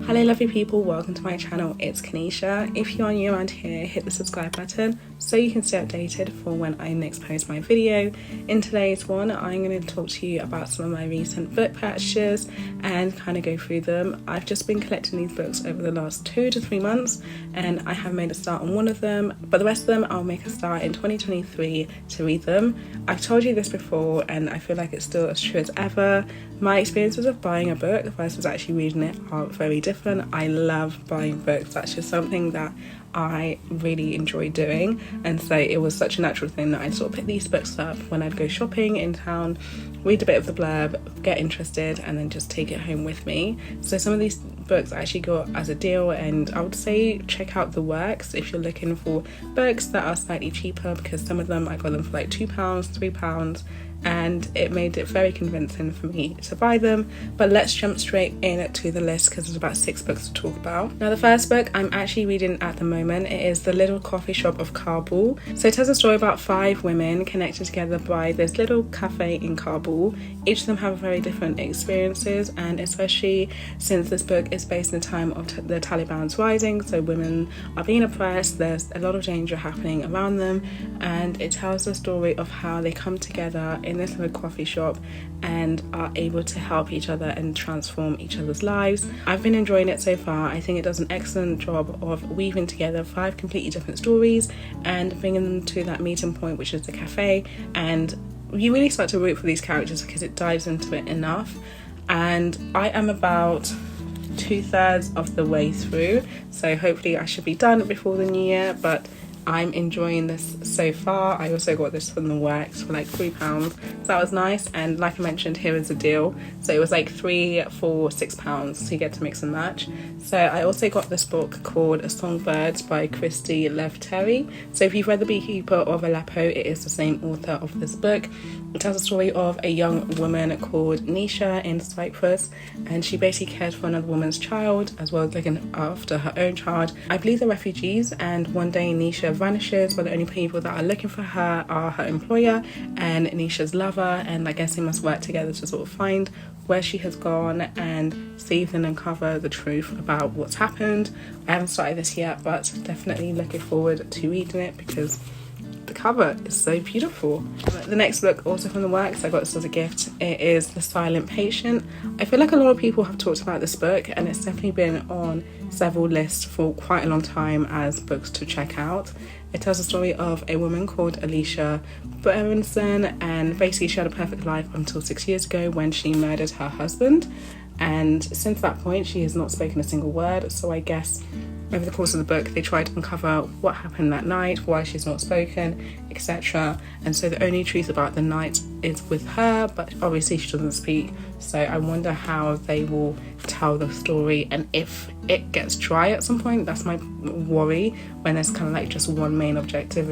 Hello lovely people, welcome to my channel. It's Kanisha. If you are new around here, hit the subscribe button so you can stay updated for when I next post my video. In today's one, I'm going to talk to you about some of my recent book purchases and kind of go through them. I've just been collecting these books over the last 2 to 3 months and I have made a start on one of them, but the rest of them I'll make a start in 2023 to read them. I've told you this before and I feel like it's still as true as ever. My experiences of buying a book versus actually reading it are very different. I love buying books. That's just something that I really enjoy doing, and so it was such a natural thing that I'd sort of pick these books up when I'd go shopping in town, read a bit of the blurb, get interested, and then just take it home with me. So some of these books I actually got as a deal, and I would say check out the works if you're looking for books that are slightly cheaper, because some of them I got them for like £2, £3, and it made it very convincing for me to buy them. But let's jump straight in to the list because there's about 6 books to talk about. Now the first book I'm actually reading at the moment, it is The Little Coffee Shop of Kabul. So it tells a story about 5 women connected together by this little cafe in Kabul. Each of them have very different experiences, and especially since this book is based in the time of the Taliban's rising, so women are being oppressed, there's a lot of danger happening around them, and it tells the story of how they come together in this little coffee shop and are able to help each other and transform each other's lives. I've been enjoying it so far. I think it does an excellent job of weaving together 5 completely different stories and bringing them to that meeting point, which is the cafe, and you really start to root for these characters because it dives into it enough. And I am about 2/3 of the way through, so hopefully I should be done before the new year, but I'm enjoying this so far. I also got this from the works for like £3, so that was nice. And like I mentioned, here is a deal, so it was like 3 for £6, so you get to mix and match. So I also got this book called Songbirds by Christy, Lefteri. So if you've read The Beekeeper of Aleppo, it is the same author of this book. It tells the story of a young woman called Nisha in Cyprus, and she basically cares for another woman's child as well as looking after her own child. I believe they're refugees, and one day Nisha vanishes, but the only people that are looking for her are her employer and Nisha's lover, and I guess they must work together to sort of find where she has gone and see if they can uncover the truth about what's happened. I haven't started this yet, but definitely looking forward to reading it because the cover is so beautiful. The next book, also from the works, I got this as a gift. It is The Silent Patient. I feel like a lot of people have talked about this book, and it's definitely been on several lists for quite a long time as books to check out. It tells the story of a woman called Alicia Berenson, and basically she had a perfect life until 6 years ago when she murdered her husband, and since that point she has not spoken a single word. So I guess over the course of the book they try to uncover what happened that night, why she's not spoken, etc. And so the only truth about the night is with her, but obviously she doesn't speak. So I wonder how they will tell the story, and if it gets dry at some point. That's my worry when there's kind of like just one main objective.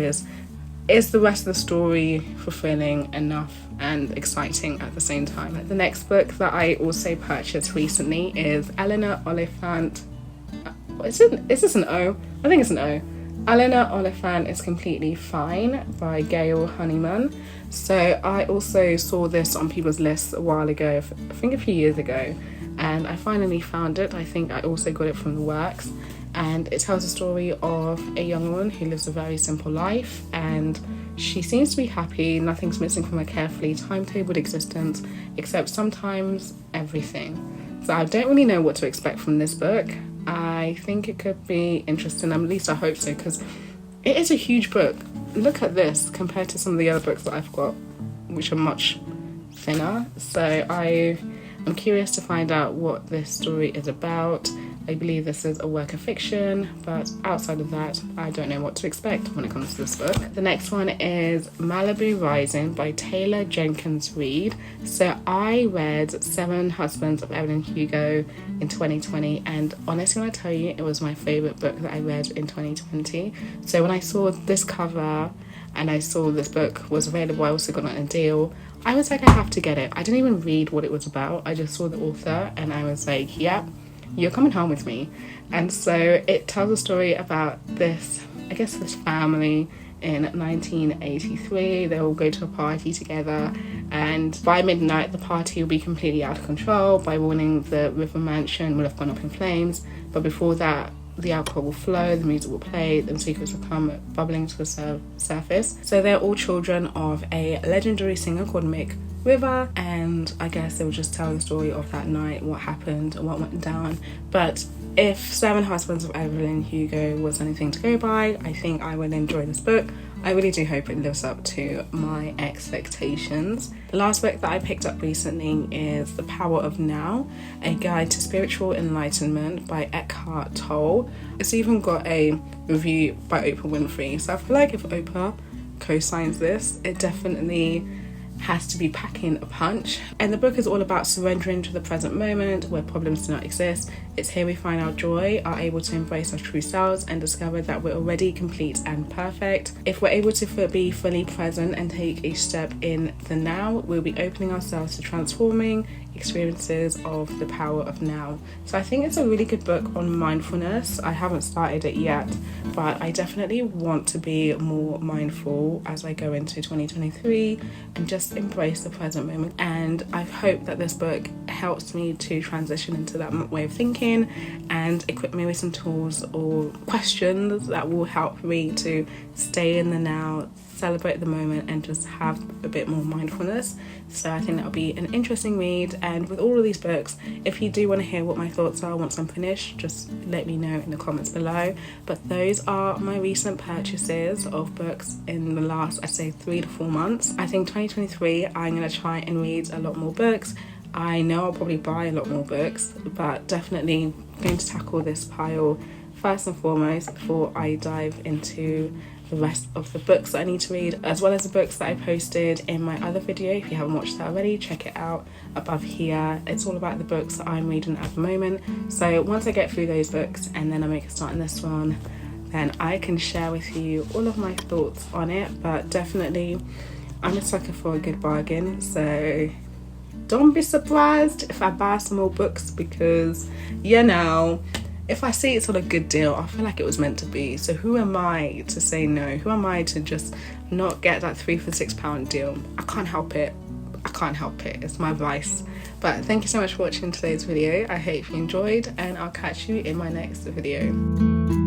Is the rest of the story fulfilling enough and exciting at the same time? The next book that I also purchased recently is Eleanor, Oliphant. Is this an O? I think it's an O. Eleanor, Oliphant is Completely Fine by Gail, Honeyman. So I also saw this on people's lists a while ago, I think a few years ago, and I finally found it. I think I also got it from the works, and it tells the story of a young woman who lives a very simple life, and she seems to be happy. Nothing's missing from her carefully timetabled existence, except sometimes everything. So I don't really know what to expect from this book. I think it could be interesting, at least I hope so, because it is a huge book. Look at this compared to some of the other books that I've got, which are much thinner. So I'm curious to find out what this story is about. I believe this is a work of fiction, but outside of that, I don't know what to expect when it comes to this book. The next one is Malibu Rising by Jenkins Reid. So I read 7 Husbands of Evelyn Hugo in 2020, and honestly when I tell you, it was my favourite book that I read in 2020. So when I saw this cover and I saw this book was available, I also got it on a deal, I was like, I have to get it. I didn't even read what it was about. I just saw the author and I was like, yeah, you're coming home with me. And so it tells a story about this, I guess this family in 1983. They all go to a party together, and by midnight the party will be completely out of control. By morning the river mansion will have gone up in flames, but before that the alcohol will flow, the music will play, the secrets will come bubbling to the surface. So they're all children of a legendary singer called Mick River, and I guess they will just tell the story of that night, what happened, what went down. But if Seven Husbands of Evelyn Hugo was anything to go by, I think I would enjoy this book. I really do hope it lives up to my expectations. The last book that I picked up recently is The Power of Now, a guide to spiritual enlightenment by Eckhart Tolle. It's even got a review by Oprah Winfrey, so I feel like if Oprah co-signs this, it definitely has to be packing a punch. And the book is all about surrendering to the present moment where problems do not exist. It's here we find our joy, are able to embrace our true selves, and discover that we're already complete and perfect. If we're able to be fully present and take a step in the now, we'll be opening ourselves to transforming experiences of the power of now. So I think it's a really good book on mindfulness. I haven't started it yet, but I definitely want to be more mindful as I go into 2023 and just embrace the present moment. And I hope that this book helps me to transition into that way of thinking and equip me with some tools or questions that will help me to stay in the now, celebrate the moment, and just have a bit more mindfulness. So I think that'll be an interesting read. And with all of these books, if you do want to hear what my thoughts are once I'm finished, just let me know in the comments below. But those are my recent purchases of books in the last, I'd say, 3 to 4 months. I think 2023 I'm going to try and read a lot more books. I know I'll probably buy a lot more books, but definitely going to tackle this pile first and foremost before I dive into the rest of the books that I need to read, as well as the books that I posted in my other video. If you haven't watched that already, check it out above here. It's all about the books that I'm reading at the moment. So once I get through those books and then I make a start in this one, then I can share with you all of my thoughts on it. But definitely I'm a sucker for a good bargain, so don't be surprised if I buy some more books, because you know, if I see it's on a good deal, I feel like it was meant to be. So who am I to say no? Who am I to just not get that £3 for £6 deal? I can't help it. It's my vice. But thank you so much for watching today's video. I hope you enjoyed, and I'll catch you in my next video.